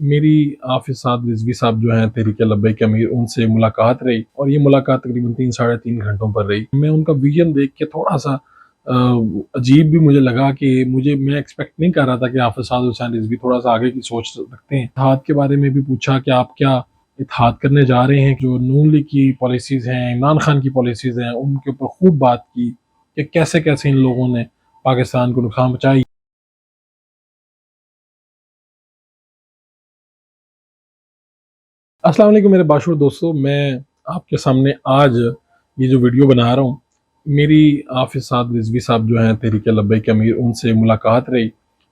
میری حافظ سعد رضوی صاحب جو ہیں تحریک لبیک کے امیر، ان سے ملاقات رہی اور یہ ملاقات تقریباً 3 ساڑھے 3 گھنٹوں پر رہی۔ میں ان کا ویژن دیکھ کے تھوڑا سا عجیب بھی مجھے لگا کہ میں ایکسپیکٹ نہیں کر رہا تھا کہ حافظ سعد حسین رضوی تھوڑا سا آگے کی سوچ رکھتے ہیں۔ اتحاد کے بارے میں بھی پوچھا کہ آپ کیا اتحاد کرنے جا رہے ہیں، جو نون لیگ کی پالیسیز ہیں، عمران خان کی پالیسیز ہیں، ان کے اوپر خوب بات کی کہ کیسے کیسے ان لوگوں نے پاکستان کو نقصان پہنچائی۔ السلام علیکم میرے باشعور دوستو، میں آپ کے سامنے آج یہ جو ویڈیو بنا رہا ہوں، میری حافظ سعد رضوی صاحب جو ہیں تحریک لبیک کے امیر، ان سے ملاقات رہی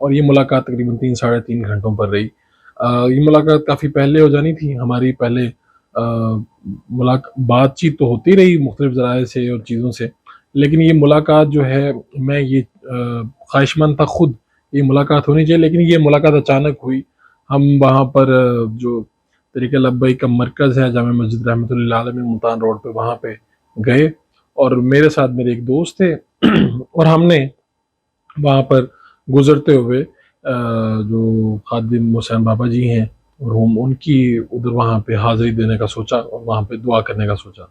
اور یہ ملاقات تقریباً 3 ساڑھے 3 گھنٹوں پر رہی۔ یہ ملاقات کافی پہلے ہو جانی تھی ہماری، پہلے بات چیت تو ہوتی رہی مختلف ذرائع سے اور چیزوں سے، لیکن یہ ملاقات جو ہے، میں یہ خواہش مند تھا خود یہ ملاقات ہونی چاہیے، لیکن یہ ملاقات اچانک ہوئی۔ ہم وہاں پر جو تحریک لبیک کا مرکز ہے جامع مسجد رحمۃ اللہ علیہ ملتان روڈ پہ، وہاں پہ گئے اور میرے ساتھ میرے ایک دوست تھے اور ہم نے وہاں پر گزرتے ہوئے جو خادم حسین بابا جی ہیں اور ان کی ادھر وہاں پہ حاضری دینے کا سوچا اور وہاں پہ دعا کرنے کا سوچا۔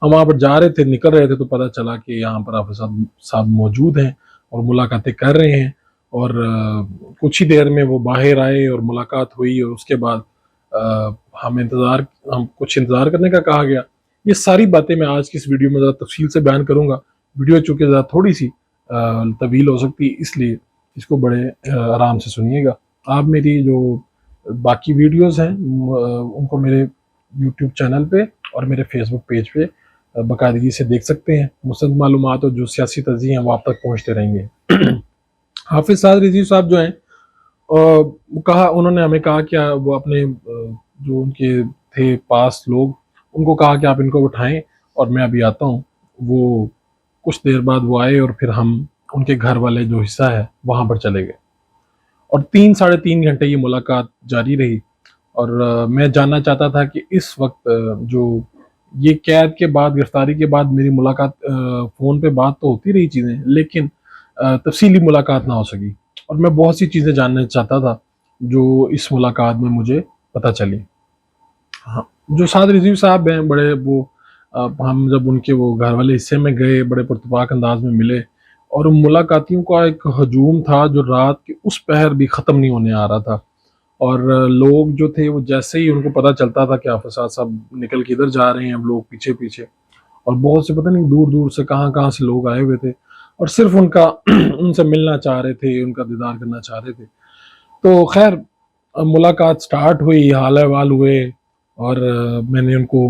ہم وہاں پر جا رہے تھے، نکل رہے تھے تو پتہ چلا کہ یہاں پر حافظ صاحب موجود ہیں اور ملاقاتیں کر رہے ہیں، اور کچھ ہی دیر میں وہ باہر آئے اور ملاقات ہوئی، اور اس کے بعد ہم کچھ انتظار کرنے کا کہا گیا۔ یہ ساری باتیں میں آج کی اس ویڈیو میں ذرا تفصیل سے بیان کروں گا۔ ویڈیو چونکہ ذرا تھوڑی سی طویل ہو سکتی ہے، اس لیے اس کو بڑے آرام سے سنیے گا۔ آپ میری جو باقی ویڈیوز ہیں ان کو میرے یوٹیوب چینل پہ اور میرے فیس بک پیج پہ باقاعدگی سے دیکھ سکتے ہیں۔ مستند معلومات اور جو سیاسی تجزیے ہیں وہ آپ تک پہنچتے رہیں گے۔ حافظ سعد رضوی صاحب جو ہیں، انہوں نے ہمیں کہا کہ وہ اپنے جو ان کے تھے پاس لوگ، ان کو کہا کہ آپ ان کو اٹھائیں اور میں ابھی آتا ہوں۔ وہ کچھ دیر بعد وہ آئے اور پھر ہم ان کے گھر والے جو حصہ ہے وہاں پر چلے گئے اور 3 ساڑھے 3 گھنٹے یہ ملاقات جاری رہی۔ اور میں جاننا چاہتا تھا کہ اس وقت جو یہ قید کے بعد، گرفتاری کے بعد میری ملاقات، فون پہ بات تو ہوتی رہی چیزیں، لیکن تفصیلی ملاقات نہ ہو سکی، اور میں بہت سی چیزیں جاننا چاہتا تھا جو اس ملاقات میں مجھے پتہ چلی۔ جو سعد رضوی صاحب ہیں، بڑے وہ ہم جب ان کے وہ گھر والے حصے میں گئے، بڑے پرتپاک انداز میں ملے، اور ملاقاتیوں کا ایک ہجوم تھا جو رات کے اس پہر بھی ختم نہیں ہونے آ رہا تھا، اور لوگ جو تھے وہ جیسے ہی ان کو پتہ چلتا تھا کہ حافظ صاحب نکل کے ادھر جا رہے ہیں، ہم لوگ پیچھے پیچھے، اور بہت سے پتہ نہیں دور دور سے کہاں کہاں سے لوگ آئے ہوئے تھے اور صرف ان سے ملنا چاہ رہے تھے، ان کا دیدار کرنا چاہ رہے تھے۔ تو خیر ملاقات سٹارٹ ہوئی، حال احوال ہوئے، اور میں نے ان کو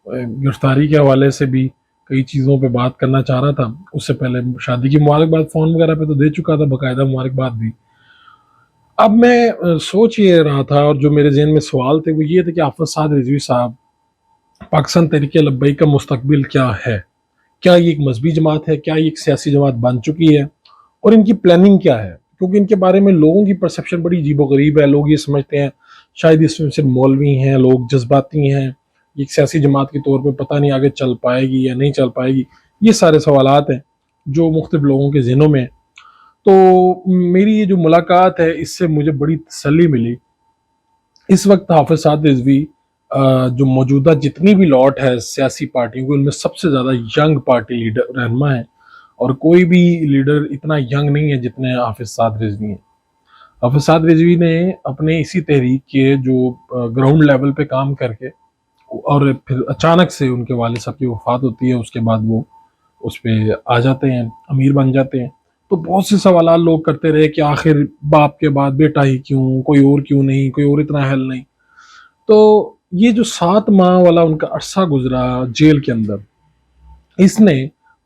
گرفتاری کے حوالے سے بھی کئی چیزوں پہ بات کرنا چاہ رہا تھا۔ اس سے پہلے شادی کی مبارکباد فون وغیرہ پہ تو دے چکا تھا، باقاعدہ مبارکباد بھی۔ اب میں سوچ یہ رہا تھا، اور جو میرے ذہن میں سوال تھے وہ یہ تھے کہ حافظ سعد رضوی صاحب، پاکستان تحریک لبیک کا مستقبل کیا ہے؟ کیا یہ ایک مذہبی جماعت ہے؟ کیا یہ ایک سیاسی جماعت بن چکی ہے؟ اور ان کی پلاننگ کیا ہے؟ کیونکہ ان کے بارے میں لوگوں کی پرسیپشن بڑی عجیب و غریب ہے۔ لوگ یہ سمجھتے ہیں شاید اس میں صرف مولوی ہیں، لوگ جذباتی ہیں، یہ ایک سیاسی جماعت کے طور پہ پتہ نہیں آگے چل پائے گی یا نہیں چل پائے گی۔ یہ سارے سوالات ہیں جو مختلف لوگوں کے ذہنوں میں ہیں۔ تو میری یہ جو ملاقات ہے، اس سے مجھے بڑی تسلی ملی۔ اس وقت حافظ سعد رضوی جو موجودہ جتنی بھی لاٹ ہے سیاسی پارٹیوں کی، ان میں سب سے زیادہ ینگ پارٹی لیڈر رہنما ہے، اور کوئی بھی لیڈر اتنا ینگ نہیں ہے جتنے حافظ سعد رضوی ہیں۔ حافظ سعد رضوی نے اپنے اسی تحریک کے جو گراؤنڈ لیول پہ کام کر کے، اور پھر اچانک سے ان کے والد صاحب کی وفات ہوتی ہے، اس کے بعد وہ اس پہ آ جاتے ہیں، امیر بن جاتے ہیں۔ تو بہت سے سوالات لوگ کرتے رہے کہ آخر باپ کے بعد بیٹا ہی کیوں، کوئی اور کیوں نہیں، کوئی اور اتنا اہل نہیں۔ تو یہ جو 7 ماہ والا ان کا عرصہ گزرا جیل کے اندر، اس نے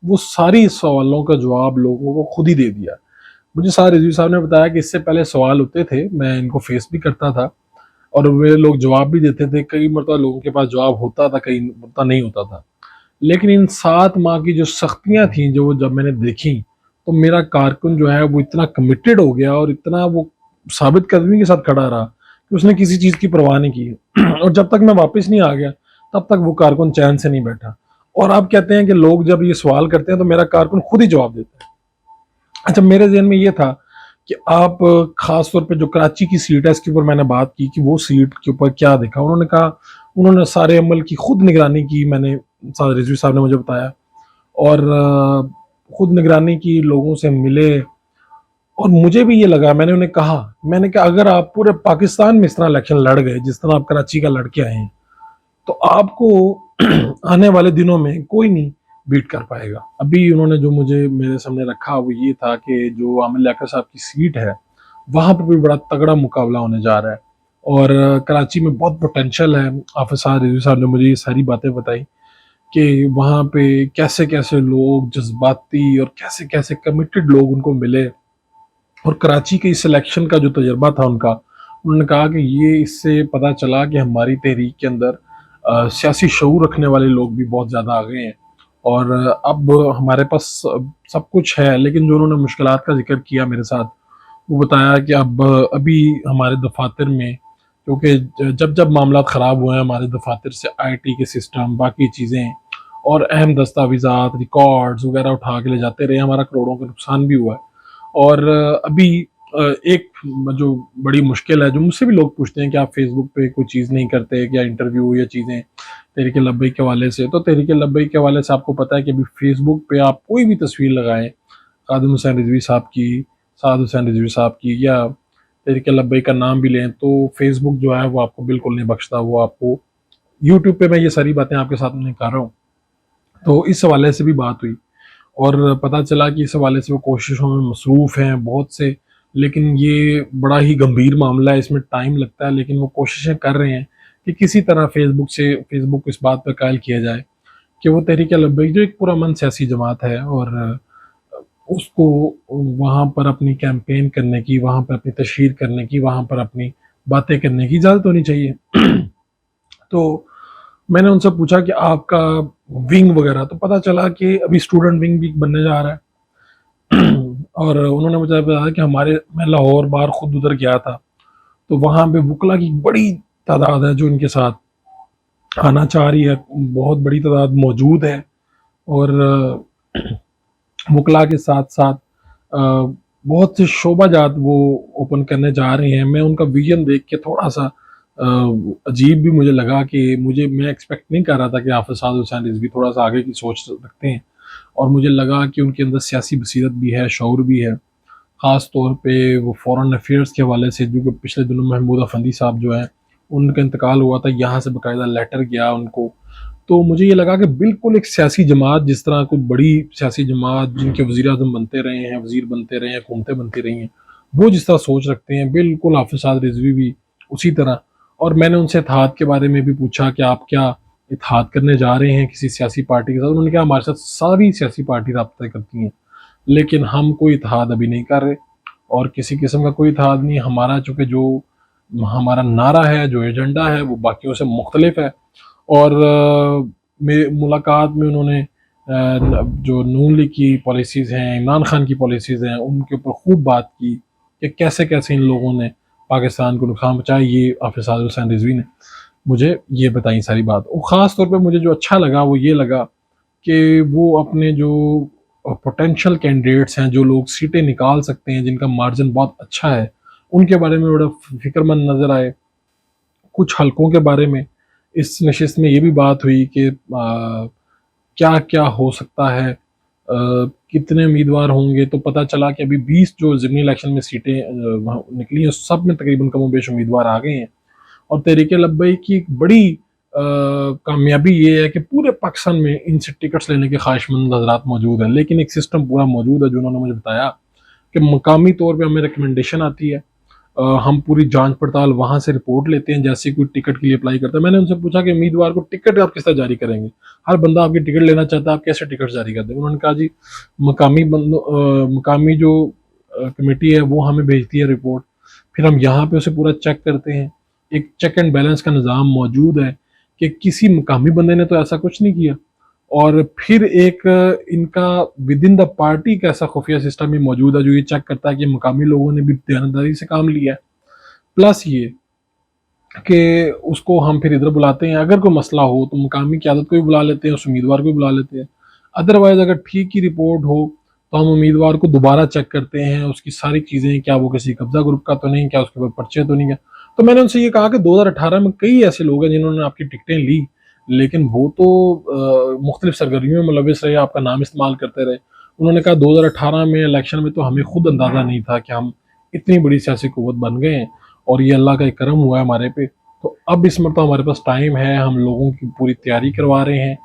وہ ساری سوالوں کا جواب لوگوں کو خود ہی دے دیا۔ مجھے سعد رضوی صاحب نے بتایا کہ اس سے پہلے سوال ہوتے تھے، میں ان کو فیس بھی کرتا تھا اور وہ لوگ جواب بھی دیتے تھے، کئی مرتبہ لوگوں کے پاس جواب ہوتا تھا، کئی مرتبہ نہیں ہوتا تھا، لیکن ان 7 ماہ کی جو سختیاں تھیں جو جب میں نے دیکھی، تو میرا کارکن جو ہے وہ اتنا کمیٹڈ ہو گیا اور اتنا وہ ثابت قدمی کے ساتھ کھڑا رہا کہ اس نے کسی چیز کی پرواہ نہیں کی، اور جب تک میں واپس نہیں آ گیا تب تک وہ کارکن چین سے نہیں بیٹھا۔ اور آپ کہتے ہیں کہ لوگ جب یہ سوال کرتے ہیں تو میرا کارکن خود ہی جواب دیتا ہے۔ اچھا، میرے ذہن میں یہ تھا کہ آپ خاص طور پہ جو کراچی کی سیٹ ہے اس کے اوپر میں نے بات کی کہ وہ سیٹ کے اوپر کیا دیکھا. انہوں نے کہا انہوں نے سارے عمل کی خود نگرانی کی. میں نے سعد رضوی صاحب نے مجھے بتایا اور خود نگرانی کی, لوگوں سے ملے اور مجھے بھی یہ لگا, میں نے انہیں کہا, میں نے کہا اگر آپ پورے پاکستان میں اس طرح الیکشن لڑ گئے جس طرح آپ کراچی کا لڑ کے آئے ہیں تو آپ کو آنے والے دنوں میں کوئی نہیں بیٹ کر پائے گا. ابھی انہوں نے جو مجھے میرے سامنے رکھا وہ یہ تھا کہ جو عامر لیاقت صاحب کی سیٹ ہے وہاں پہ بھی بڑا تگڑا مقابلہ ہونے جا رہا ہے اور کراچی میں بہت پوٹینشیل ہے. حافظ سعد رضوی صاحب نے مجھے یہ ساری باتیں بتائی کہ وہاں پہ کیسے کیسے لوگ جذباتی اور کیسے کیسے کمیٹڈ لوگ ان کو ملے, اور کراچی کے اس الیکشن کا جو تجربہ تھا ان کا, انہوں نے کہا کہ یہ اس سے پتہ چلا کہ ہماری تحریک کے اندر سیاسی شعور رکھنے والے لوگ بھی بہت زیادہ آ گئے ہیں اور اب ہمارے پاس سب کچھ ہے. لیکن جو انہوں نے مشکلات کا ذکر کیا میرے ساتھ, وہ بتایا کہ ابھی ہمارے دفاتر میں, کیونکہ جب معاملات خراب ہوئے ہیں ہمارے دفاتر سے آئی ٹی کے سسٹم باقی چیزیں اور اہم دستاویزات ریکارڈز وغیرہ اٹھا کے لے جاتے رہے, ہمارا کروڑوں کا نقصان بھی ہوا ہے. اور ابھی ایک جو بڑی مشکل ہے, جو مجھ سے بھی لوگ پوچھتے ہیں کہ آپ فیس بک پہ کوئی چیز نہیں کرتے کیا, انٹرویو یا چیزیں تحریک لبیک کے حوالے سے, تو تحریک لبیک کے حوالے سے آپ کو پتہ ہے کہ ابھی فیس بک پہ آپ کوئی بھی تصویر لگائیں خادم حسین رضوی صاحب کی, سعد حسین رضوی صاحب کی, یا تحریک لبیک کا نام بھی لیں تو فیس بک جو ہے وہ آپ کو بالکل نہیں بخشتا. وہ آپ کو یوٹیوب پہ میں یہ ساری باتیں آپ کے ساتھ میں کر رہا ہوں. تو اس حوالے سے بھی بات ہوئی اور پتہ چلا کہ اس حوالے سے وہ کوششوں میں مصروف ہیں بہت سے, لیکن یہ بڑا ہی گمبھیر معاملہ ہے, اس میں ٹائم لگتا ہے, لیکن وہ کوششیں کر رہے ہیں کہ کسی طرح فیس بک اس بات پہ قائل کیا جائے کہ وہ تحریک لبیک جو ایک پرامن سیاسی جماعت ہے اور اس کو وہاں پر اپنی کیمپین کرنے کی, وہاں پر اپنی تشہیر کرنے کی, وہاں پر اپنی باتیں کرنے کی اجازت ہونی چاہیے. تو میں نے ان سے پوچھا کہ آپ کا ونگ وغیرہ, تو پتہ چلا کہ ابھی اسٹوڈنٹ ونگ بھی بننے جا رہا ہے اور انہوں نے مجھے بتایا کہ میں لاہور بار خود ادھر گیا تھا تو وہاں پہ وکلا کی بڑی تعداد ہے جو ان کے ساتھ آنا چاہ رہی ہے, بہت بڑی تعداد موجود ہے اور وکلا کے ساتھ ساتھ بہت سے شعبہ جات وہ اوپن کرنے جا رہے ہیں. میں ان کا ویژن دیکھ کے تھوڑا سا عجیب بھی مجھے لگا کہ میں ایکسپیکٹ نہیں کر رہا تھا کہ حافظ سعد حسین رضوی تھوڑا سا آگے کی سوچ رکھتے ہیں, اور مجھے لگا کہ ان کے اندر سیاسی بصیرت بھی ہے, شعور بھی ہے, خاص طور پہ وہ فورن افیئرس کے حوالے سے, جو کہ پچھلے دنوں محمود افندی صاحب جو ہیں ان کا انتقال ہوا تھا, یہاں سے باقاعدہ لیٹر گیا ان کو. تو مجھے یہ لگا کہ بالکل ایک سیاسی جماعت, جس طرح کوئی بڑی سیاسی جماعت جن کے وزیر اعظم بنتے رہے ہیں, وزیر بنتے رہے ہیں, حکومتیں بنتی رہی ہیں, وہ جس طرح سوچ رکھتے ہیں بالکل حافظ سعد رضوی بھی اسی طرح. اور میں نے ان سے اتحاد کے بارے میں بھی پوچھا کہ آپ کیا اتحاد کرنے جا رہے ہیں کسی سیاسی پارٹی کے ساتھ. انہوں نے کہا ہمارے ساتھ ساری سیاسی پارٹی رابطہ کرتی ہیں لیکن ہم کوئی اتحاد ابھی نہیں کر رہے اور کسی قسم کا کوئی اتحاد نہیں. ہمارا چونکہ جو ہمارا نعرہ ہے, جو ایجنڈا ہے, وہ باقیوں سے مختلف ہے. اور ملاقات میں انہوں نے جو نون لیگ کی پالیسیز ہیں, عمران خان کی پالیسیز ہیں, ان کے اوپر خوب بات کی کہ کیسے کیسے ان لوگوں نے پاکستان کو نقصان پہنچایا. یہ حافظ سعد حسین رضوی نے مجھے یہ بتائیں ساری بات. اور خاص طور پہ مجھے جو اچھا لگا وہ یہ لگا کہ وہ اپنے جو پوٹینشیل کینڈیڈیٹس ہیں, جو لوگ سیٹیں نکال سکتے ہیں, جن کا مارجن بہت اچھا ہے, ان کے بارے میں بڑا فکر مند نظر آئے. کچھ حلقوں کے بارے میں اس نشست میں یہ بھی بات ہوئی کہ کیا کیا ہو سکتا ہے, کتنے امیدوار ہوں گے. تو پتہ چلا کہ ابھی 20 جو ضمنی الیکشن میں سیٹیں نکلی ہیں سب میں تقریباً کم و بیش امیدوار آ گئے ہیں. اور تحریک لبیک کی ایک بڑی کامیابی یہ ہے کہ پورے پاکستان میں ان سے ٹکٹس لینے کے خواہش مند حضرات موجود ہیں, لیکن ایک سسٹم پورا موجود ہے جو انہوں نے مجھے بتایا کہ مقامی طور پہ ہمیں ریکمنڈیشن آتی ہے, ہم پوری جانچ پڑتال وہاں سے رپورٹ لیتے ہیں جیسے کوئی ٹکٹ کے لیے اپلائی کرتا ہے. میں نے ان سے پوچھا کہ امیدوار کو ٹکٹ آپ کس طرح جاری کریں گے, ہر بندہ آپ کی ٹکٹ لینا چاہتا ہے, آپ کیسے ٹکٹ جاری کرتے ہیں. انہوں نے کہا جی مقامی جو کمیٹی ہے وہ ہمیں بھیجتی ہے رپورٹ, پھر ہم یہاں پہ اسے پورا چیک کرتے ہیں. ایک چیک اینڈ بیلنس کا نظام موجود ہے کہ کسی مقامی بندے نے تو ایسا کچھ نہیں کیا, اور پھر ایک ان کا ود ان دا پارٹی کا ایسا خفیہ سسٹم بھی موجود ہے جو یہ چیک کرتا ہے کہ مقامی لوگوں نے بھی دیانتداری سے کام لیا ہے. پلس یہ کہ اس کو ہم پھر ادھر بلاتے ہیں, اگر کوئی مسئلہ ہو تو مقامی قیادت کو بھی بلا لیتے ہیں, اس امیدوار کو بھی بلا لیتے ہیں. ادروائز اگر ٹھیک کی رپورٹ ہو تو ہم امیدوار کو دوبارہ چیک کرتے ہیں اس کی ساری چیزیں، کیا وہ کسی قبضہ گروپ کا تو نہیں، کیا اس کے اوپر پرچے تو نہیں ہے۔ تو میں نے ان سے یہ کہا کہ 2018 میں کئی ایسے لوگ ہیں جنہوں نے آپ کی ٹکٹیں لی، لیکن وہ تو مختلف سرگرمیوں میں ملوث رہے، آپ کا نام استعمال کرتے رہے۔ انہوں نے کہا 2018 میں الیکشن میں تو ہمیں خود اندازہ نہیں تھا کہ ہم اتنی بڑی سیاسی قوت بن گئے ہیں، اور یہ اللہ کا ایک کرم ہوا ہے ہمارے پہ۔ تو اب اس مرتبہ ہمارے پاس ٹائم ہے، ہم لوگوں کی پوری تیاری کروا رہے ہیں۔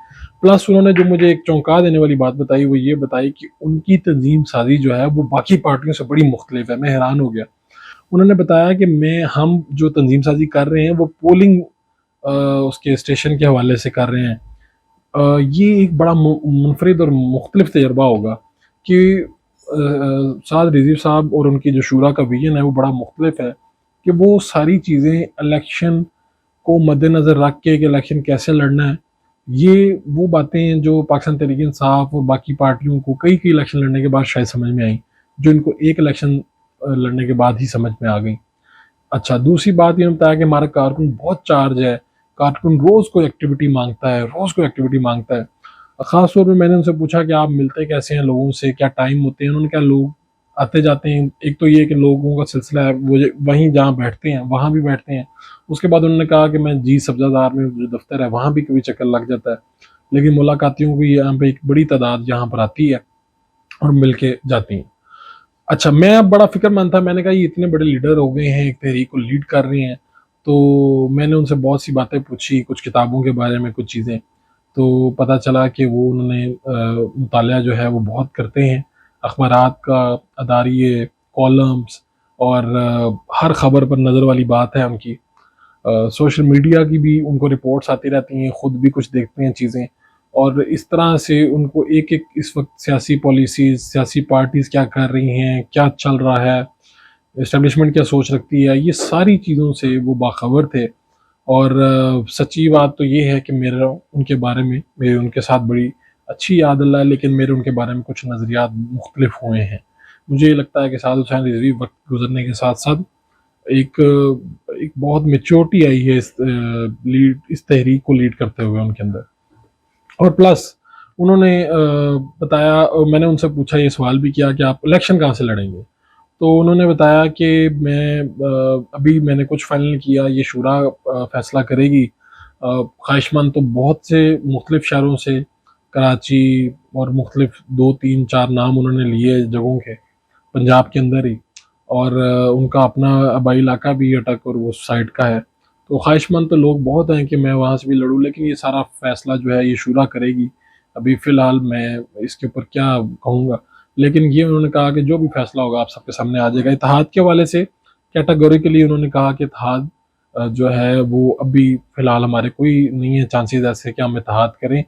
پلس انہوں نے جو مجھے ایک چونکا دینے والی بات بتائی، وہ یہ بتائی کہ ان کی تنظیم سازی جو ہے وہ باقی پارٹیوں سے بڑی مختلف ہے۔ میں حیران ہو گیا۔ انہوں نے بتایا کہ ہم جو تنظیم سازی کر رہے ہیں وہ پولنگ اس کے اسٹیشن کے حوالے سے کر رہے ہیں۔ یہ ایک بڑا منفرد اور مختلف تجربہ ہوگا کہ سعد رضوی صاحب اور ان کی جو شورا کا ویژن ہے وہ بڑا مختلف ہے، کہ وہ ساری چیزیں الیکشن کو مد نظر رکھ کے کہ الیکشن کیسے لڑنا ہے، یہ وہ باتیں ہیں جو پاکستان تحریک انصاف اور باقی پارٹیوں کو کئی الیکشن لڑنے کے بعد شاید سمجھ میں آئیں، جو ان کو ایک الیکشن لڑنے کے بعد ہی سمجھ میں آ گئی۔ اچھا، دوسری بات یہ بتایا کہ ہمارا کارکن بہت چارج ہے، کارکن روز کوئی ایکٹیویٹی مانگتا ہے۔ خاص طور پہ میں نے ان سے پوچھا کہ آپ ملتے کیسے ہیں لوگوں سے، کیا ٹائم ہوتے ہیں؟ انہوں نے کہا لوگ آتے جاتے ہیں، ایک تو یہ کہ لوگوں کا سلسلہ ہے وہ وہیں جہاں بیٹھتے ہیں وہاں بھی بیٹھتے ہیں۔ اس کے بعد انہوں نے کہا کہ میں جی سبزہ زار میں جو دفتر ہے وہاں بھی کبھی چکر لگ جاتا ہے، لیکن ملاقاتیوں کی یہاں پہ ایک بڑی تعداد یہاں پر آتی ہے اور مل کے جاتی ہیں۔ اچھا، میں اب بڑا فکر مند تھا، میں نے کہا یہ اتنے بڑے لیڈر ہو گئے ہیں، ایک تحریک کو لیڈ کر رہے ہیں، تو میں نے ان سے بہت سی باتیں پوچھی، کچھ کتابوں کے بارے میں کچھ چیزیں، تو پتہ چلا کہ وہ انہوں نے مطالعہ جو ہے وہ بہت کرتے ہیں، اخبارات کا، اداریے، کالمز، اور ہر خبر پر نظر والی بات ہے ان کی۔ سوشل میڈیا کی بھی ان کو رپورٹس آتی رہتی ہیں، خود بھی کچھ دیکھتے ہیں چیزیں، اور اس طرح سے ان کو ایک ایک اس وقت سیاسی پالیسیز، سیاسی پارٹیز کیا کر رہی ہیں، کیا چل رہا ہے، اسٹیبلشمنٹ کیا سوچ رکھتی ہے، یہ ساری چیزوں سے وہ باخبر تھے۔ اور سچی بات تو یہ ہے کہ میرا ان کے بارے میں، میرے ان کے ساتھ بڑی اچھی یاد اللہ ہے، لیکن میرے ان کے بارے میں کچھ نظریات مختلف ہوئے ہیں۔ مجھے یہ لگتا ہے کہ سعد حسین رضوی وقت گزرنے کے ساتھ ساتھ ایک بہت میچورٹی آئی ہے اس تحریک کو لیڈ کرتے ہوئے ان کے اندر۔ اور پلس انہوں نے بتایا، میں نے ان سے پوچھا، یہ سوال بھی کیا کہ آپ الیکشن کہاں سے لڑیں گے، تو انہوں نے بتایا کہ ابھی میں نے کچھ فائنل کیا، یہ شورا فیصلہ کرے گی۔ خواہش مند تو بہت سے مختلف شہروں سے، کراچی اور مختلف 2 3 4 نام انہوں نے لیے جگہوں کے، پنجاب کے اندر ہی، اور ان کا اپنا آبائی علاقہ بھی اٹک اور وہ سائڈ کا ہے، تو خواہش مند تو لوگ بہت ہیں کہ میں وہاں سے بھی لڑوں، لیکن یہ سارا فیصلہ جو ہے یہ شورا کرے گی۔ ابھی فی الحال میں اس کے اوپر کیا کہوں گا، لیکن یہ انہوں نے کہا کہ جو بھی فیصلہ ہوگا آپ سب کے سامنے آ جائے گا۔ اتحاد کے حوالے سے کیٹاگوریکلی انہوں نے کہا کہ اتحاد جو ہے وہ ابھی فی الحال ہمارے کوئی نہیں ہے چانسز ایسے کہ ہم اتحاد کریں،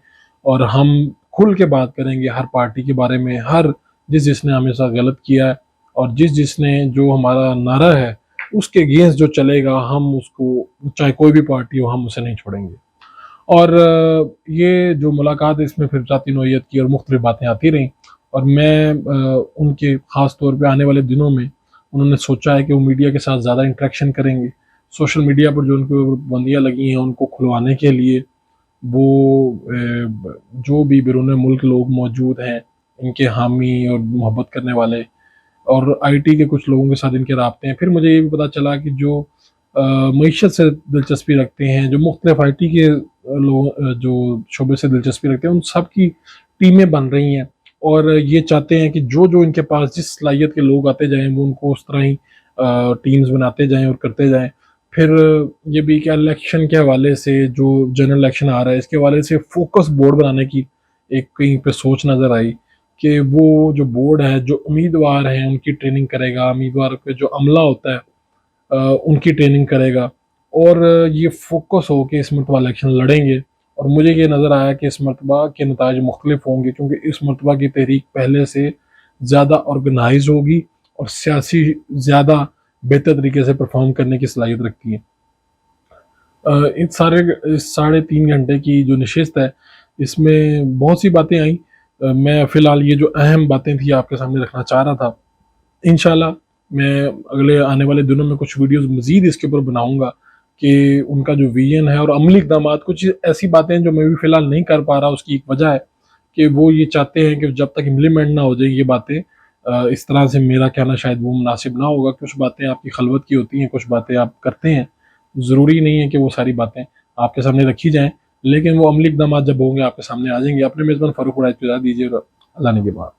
اور ہم کھل کے بات کریں گے ہر پارٹی کے بارے میں، ہر جس نے ہمیں ساتھ غلط کیا ہے، اور جس نے جو ہمارا نعرہ ہے اس کے اگینسٹ جو چلے گا، ہم اس کو، چاہے کوئی بھی پارٹی ہو، ہم اسے نہیں چھوڑیں گے۔ اور یہ جو ملاقات ہے اس میں پھر ذاتی نوعیت کی اور مختلف باتیں آتی رہیں، اور میں ان کے خاص طور پہ آنے والے دنوں میں انہوں نے سوچا ہے کہ وہ میڈیا کے ساتھ زیادہ انٹریکشن کریں گے۔ سوشل میڈیا پر جو ان کو پابندیاں لگی ہیں ان کو کھلوانے کے لیے وہ جو بھی بیرون ملک لوگ موجود ہیں ان کے حامی اور محبت کرنے والے، اور آئی ٹی کے کچھ لوگوں کے ساتھ ان کے رابطے ہیں۔ پھر مجھے یہ بھی پتہ چلا کہ جو معیشت سے دلچسپی رکھتے ہیں، جو مختلف آئی ٹی کے لوگ جو شعبے سے دلچسپی رکھتے ہیں، ان سب کی ٹیمیں بن رہی ہیں، اور یہ چاہتے ہیں کہ جو ان کے پاس جس صلاحیت کے لوگ آتے جائیں وہ ان کو اس طرح ہی ٹیمز بناتے جائیں اور کرتے جائیں۔ پھر یہ بھی کہ الیکشن کے حوالے سے، جو جنرل الیکشن آ رہا ہے اس کے حوالے سے فوکس بورڈ بنانے کی ایک کہیں پہ سوچ نظر آئی، کہ وہ جو بورڈ ہے جو امیدوار ہیں ان کی ٹریننگ کرے گا، امیدوار پہ جو عملہ ہوتا ہے ان کی ٹریننگ کرے گا، اور یہ فوکس ہو کے اس مرتبہ الیکشن لڑیں گے۔ اور مجھے یہ نظر آیا کہ اس مرتبہ کے نتائج مختلف ہوں گے، کیونکہ اس مرتبہ کی تحریک پہلے سے زیادہ آرگنائز ہوگی اور سیاسی زیادہ بہتر طریقے سے پرفارم کرنے کی صلاحیت رکھتی ہے۔ اس 3.5 گھنٹے کی جو نشست ہے اس میں بہت سی باتیں آئیں، میں فی الحال یہ جو اہم باتیں تھیں آپ کے سامنے رکھنا چاہ رہا تھا۔ انشاءاللہ میں اگلے آنے والے دنوں میں کچھ ویڈیوز مزید اس کے اوپر بناؤں گا کہ ان کا جو ویژن ہے اور عملی اقدامات، کچھ ایسی باتیں جو میں بھی فی الحال نہیں کر پا رہا، اس کی ایک وجہ ہے کہ وہ یہ چاہتے ہیں کہ جب تک امپلیمنٹ نہ ہو جائے یہ باتیں، اس طرح سے میرا کہنا شاید وہ مناسب نہ ہوگا. کچھ باتیں آپ کی خلوت کی ہوتی ہیں، کچھ باتیں آپ کرتے ہیں، ضروری نہیں ہے کہ وہ ساری باتیں آپ کے سامنے رکھی جائیں، لیکن وہ عملی اقدامات جب ہوں گے آپ کے سامنے آ جائیں گے. اپنے میزبان فاروق وحید کو اجازت دیجیے، اللہ نے کے بعد.